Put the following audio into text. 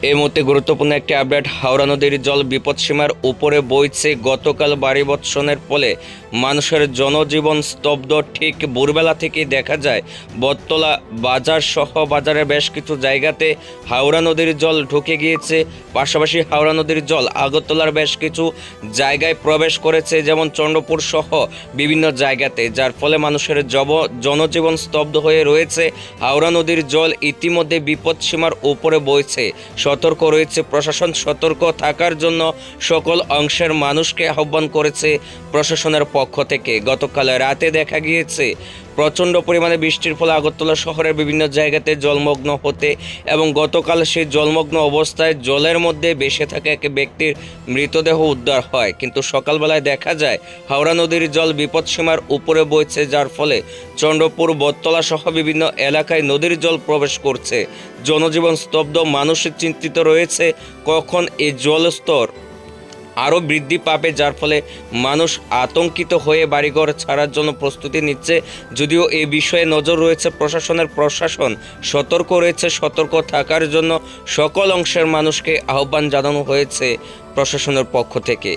এই মুহূর্তে গুরুত্বপূর্ণ একটি আপডেট। হাওড়া নদীর জল বিপদসীমার উপরে বইছে। গতকাল ভারী বর্ষণের ফলে মানুষের জনজীবন স্তব্ধ। ঠিক ভোরবেলা থেকেই দেখা যায় বটতলা বাজার সহ বাজারের বেশ কিছু জায়গাতে হাওড়া নদীর জল ঢুকে গিয়েছে। পাশাপাশি হাওড়া নদীর জল আগরতলার বেশ কিছু জায়গায় প্রবেশ করেছে, যেমন চন্দ্রপুর সহ বিভিন্ন জায়গাতে, যার ফলে মানুষের জনজীবন স্তব্ধ হয়ে রয়েছে। হাওড়া নদীর জল ইতিমধ্যে বিপদসীমার উপরে বইছে। সতর্ক রয়েছে প্রশাসন। সতর্ক থাকার জন্য সকল অংশের মানুষকে আহ্বান করেছে প্রশাসনের পক্ষ থেকে। গতকাল রাতে দেখা গিয়েছে প্রচণ্ড পরিমাণে বৃষ্টির ফলে আগরতলা শহরের বিভিন্ন জায়গাতে জলমগ্ন হতে এবং গতকাল সেই জলমগ্ন অবস্থায় জলের মধ্যে ভেসে থাকা এক ব্যক্তির মৃতদেহ উদ্ধার হয়। কিন্তু সকালবেলায় দেখা যায় হাওড়া নদীর জল বিপদসীমার উপরে বইছে, যার ফলে চন্দ্রপুর বটতলা সহ বিভিন্ন এলাকায় নদীর জল প্রবেশ করছে। জনজীবন স্তব্ধ, মানুষ চিন্তিত রয়েছে কখন এই জলস্তর আরও বৃদ্ধি পাবে, যার ফলে মানুষ আতঙ্কিত হয়ে বাড়িঘর ছাড়ার জন্য প্রস্তুতি নিচ্ছে। যদিও এই বিষয়ে নজর রয়েছে প্রশাসনের, প্রশাসন সতর্ক রয়েছে। সতর্ক থাকার জন্য সকল অংশের মানুষকে আহ্বান জানানো হয়েছে প্রশাসনের পক্ষ থেকে।